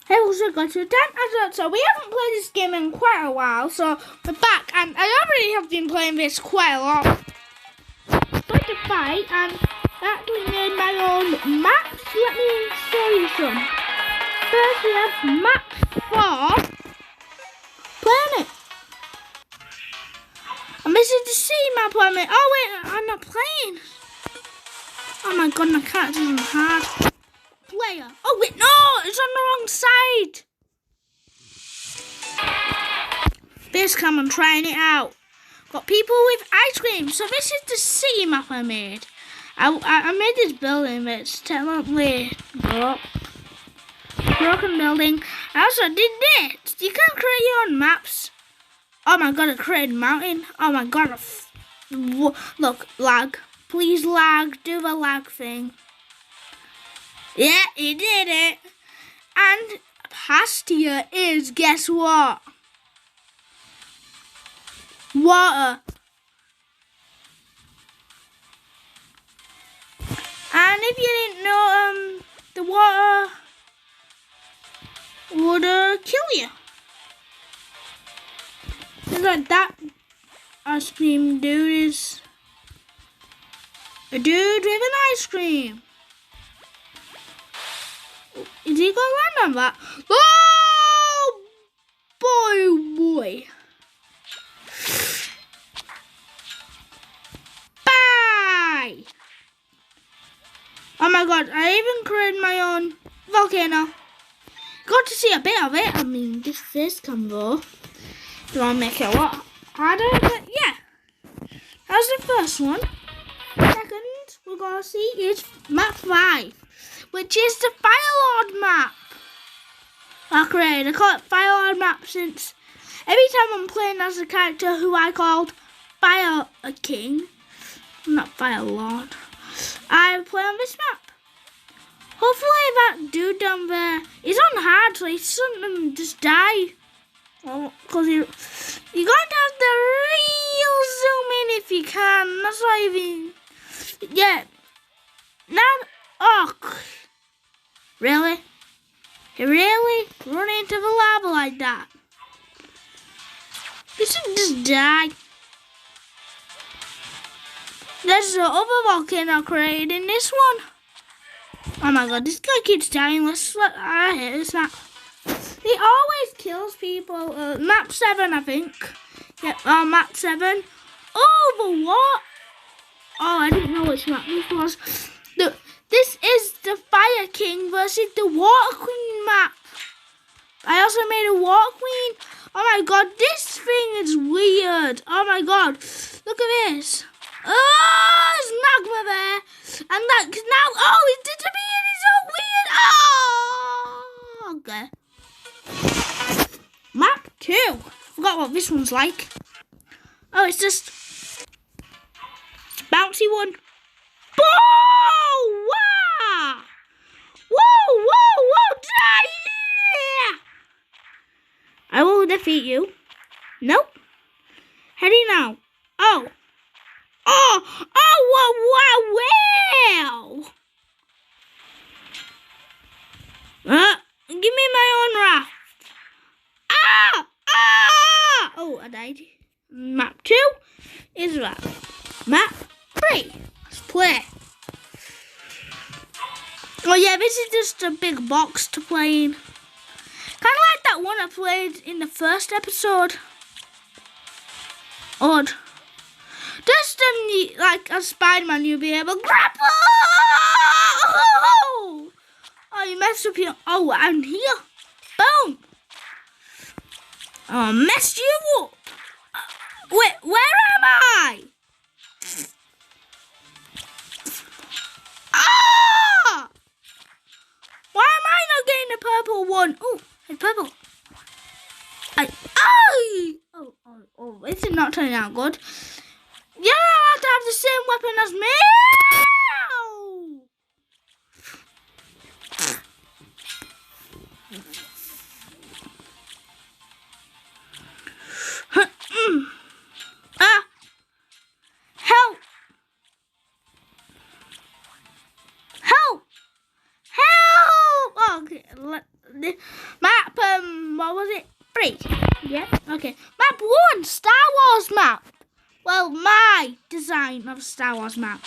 Hey, also got to Dan. So we haven't played this game in quite a while, so we're back, and I already have been playing this quite a lot. Going to fight, and I actually made my own maps. Let me show you some. First, we have map 4, Planet. And this is the sea map I made. Oh wait, I'm not playing. Oh my god, my character's on hard. Player. Oh wait, no, it's on the wrong side. This time I'm trying it out. Got people with ice cream. So this is the city map I made. I made this building, but it's technically broken building. I also did this. You can create your own maps. Oh my god, I created a mountain. Oh my god, look, lag. Please lag, do the lag thing. Yeah, he did it. And past here is, guess what? Water. And if you didn't know, the water would kill you. Just like that ice cream dude is a dude with an ice cream. Is he going to land on that? Oh, boy. Bye. Oh my god, I even created my own volcano. Got to see a bit of it. I mean, this first combo. Do I make it a lot harder? But yeah. That's the first one. Second, we're going to see is map 5. Which is the Firelord map. I call it Firelord map since every time I'm playing as a character who I called Fire King, not Firelord, I play on this map. Hopefully that dude down there is on hard, so he shouldn't just die. Because you're going to have the real zoom in if you can. That's why even, yeah. Now, oh. Really? You really run into the lava like that? You should just die. There's the other volcano created in this one. Oh my god, this guy keeps dying. I hate this map. He always kills people. Map 7, I think. Yeah, map 7. Oh, the what? Oh, I didn't know which map this was. This is the Fire King versus the Water Queen map. I also made a Water Queen. Oh my god, this thing is weird. Oh my god, look at this. Oh, there's magma there. And that's now, oh, it disappeared. It's so weird. Oh, okay. Map 2. Forgot what this one's like. Oh, it's just bouncy one. Whoa! Wow! Whoa! Die! I will defeat you. Nope. Heading now. Oh! Wow! Give me my own raft. Oh, I died. Map 2 is that. Map 3. Let's play. Oh yeah, this is just a big box to play in. Kind of like that one I played in the first episode. Odd. Just like a Spider-Man, you'll be able to grapple. Oh, you messed up your. Oh, I'm here. Boom. Oh, I messed you up. Wait, where am I? Why am I not getting the purple one? Oh, it's purple. Oh, this is not turning out good. You're allowed to have the same weapon as me. Help! Help! Help! Oh, okay, Map, what was it? 3. Yeah, okay. Map 1, Star Wars map. Well, my design of a Star Wars map.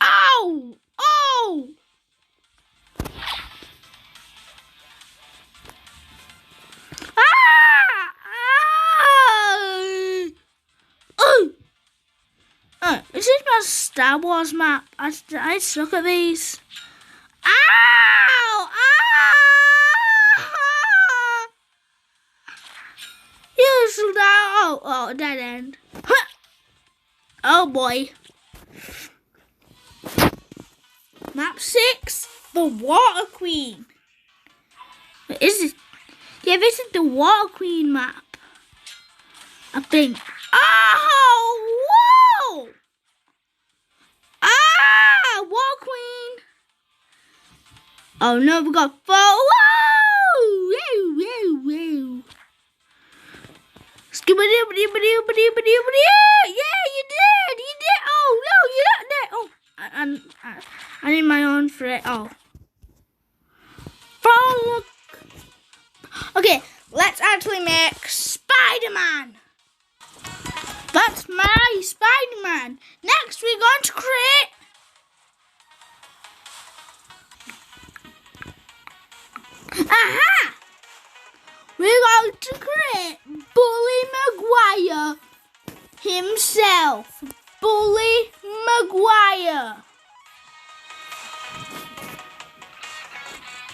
Ow! Oh! This is my Star Wars map. I suck at these. Ow! You should oh, dead end. Oh boy. Map 6, the Water Queen. Is it? Yeah, this is the Water Queen map. I think. Oh, whoa! Water Queen. Oh no, we got 4. Whoa! Woo, woo, woo. Yeah, you did. Oh no, you not did. Oh, I need my own for it. Oh. Look. Okay, let's actually make Spider-Man. That's my Spider-Man. Next, we're going to create we're going to create Bully Maguire himself. Bully Maguire.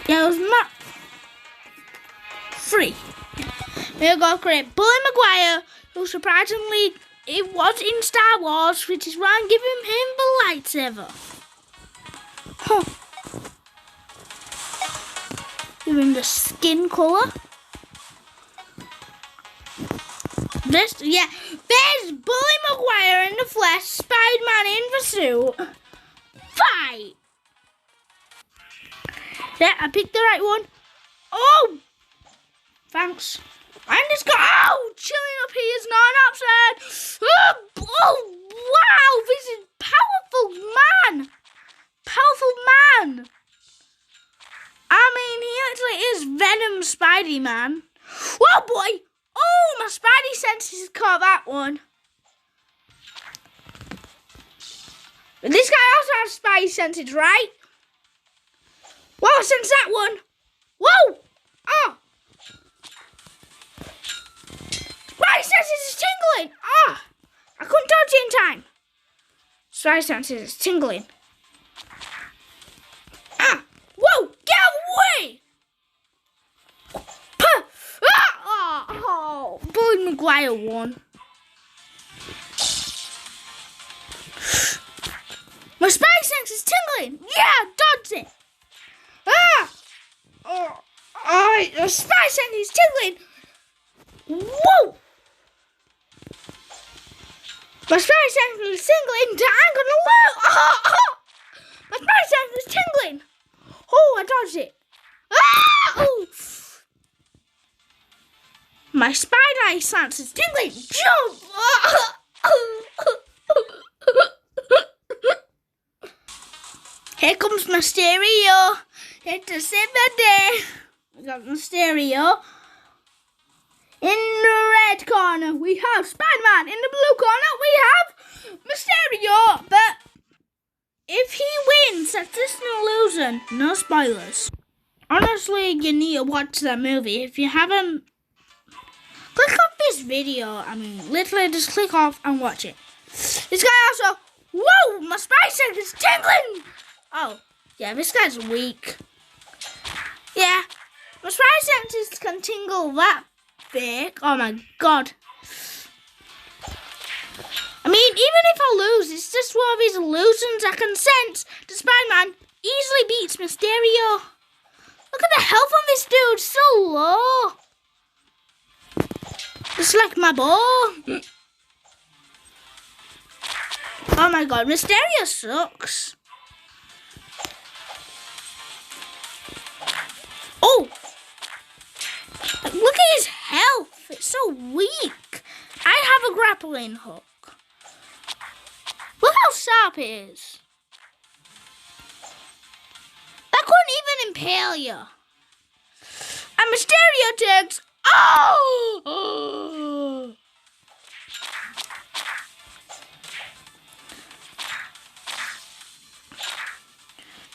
Yeah, it was map 3. We're going to create Bully Maguire, who surprisingly it was in Star Wars, which is why I'm giving him the lightsaber. Huh. Give him the skin colour. There's Bully Maguire in the flesh, Spider-Man in the suit. Fight! Yeah, I picked the right one. Oh! Thanks. And it's got, chilling up here is not an option. Oh, wow, this is powerful man. Powerful man. I mean, he actually is Venom Spidey-Man. Oh, boy. Oh, my Spidey senses caught that one. But this guy also has Spidey senses, right? Whoa, sense that one. Whoa. Oh. Spidey senses is tingling. Ah, I couldn't dodge it in time. Spidey senses is tingling. Ah, whoa, get away. Puh. Ah, oh, Bully Maguire won. My Spidey sense is tingling. Yeah, dodge it. Ah, oh, the Spidey sense is tingling. Whoa. My Spidey sense is tingling. I'm gonna lose. My Spidey sense is tingling. Oh, I dodged it. Oh. My Spidey sense is tingling. Jump. Here comes Mysterio. Here to save the day. We got Mysterio. In the red corner, we have Spider-Man. In the blue corner, we have Mysterio. But if he wins, that's just an illusion. No spoilers. Honestly, you need to watch that movie. If you haven't, click off this video. I mean, literally just click off and watch it. This guy also, whoa, my Spidey sense is tingling. Oh, yeah, this guy's weak. Yeah, my Spidey senses can tingle that big. Oh my god. I mean, even if I lose, it's just one of his illusions. I can sense that Spider-Man easily beats Mysterio. Look at the health on this dude, so low. Just like my ball. Oh my god, Mysterio sucks. Oh! Look at his health. knife. It's so weak. I have a grappling hook. Look how sharp it is. That couldn't even impale you. And Mysterio takes... Oh!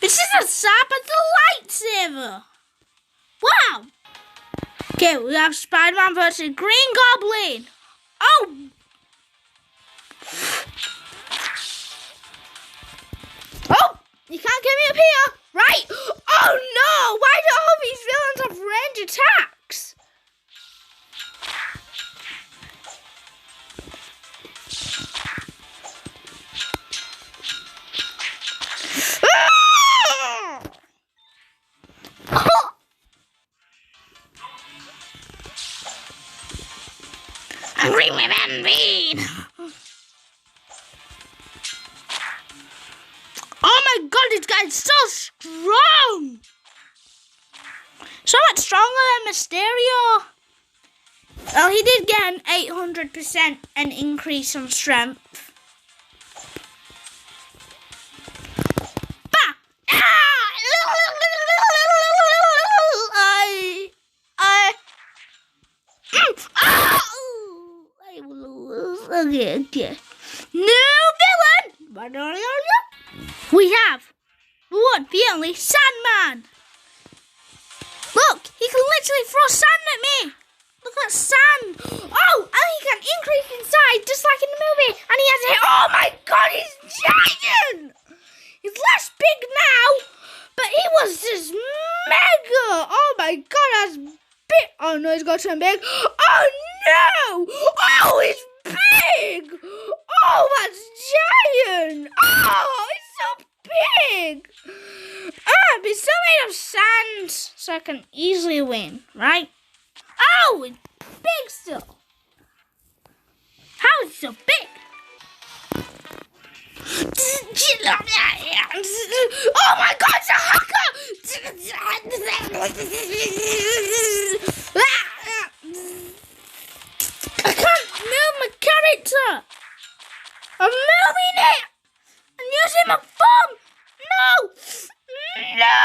This is as sharp as a lightsaber. Wow. Okay, we have Spider-Man versus Green Goblin. Oh! Oh! You can't get me up here, right? Oh no! Why do all these villains have range attacks? Hungry women mean. Oh my god, this guy's so strong! So much stronger than Mysterio. Well, he did get an 800% an increase on strength. Bah! Okay. New villain! We have the one, the only Sandman. Look, he can literally throw sand at me. Look at sand. Oh, and he can increase in size just like in the movie. And he has a... Oh my god, he's giant! He's less big now, but he was just mega. Oh my god, that's big. Oh no, he's got to turn big. Oh no! Oh, he's big! Oh, that's giant! Oh, it's so big! But it's still made of sand, so I can easily win, right? Oh, it's big still. How is it so big? Oh my god, it's a hacker! I can't move my character! I'm moving it! I'm using my thumb! No! No!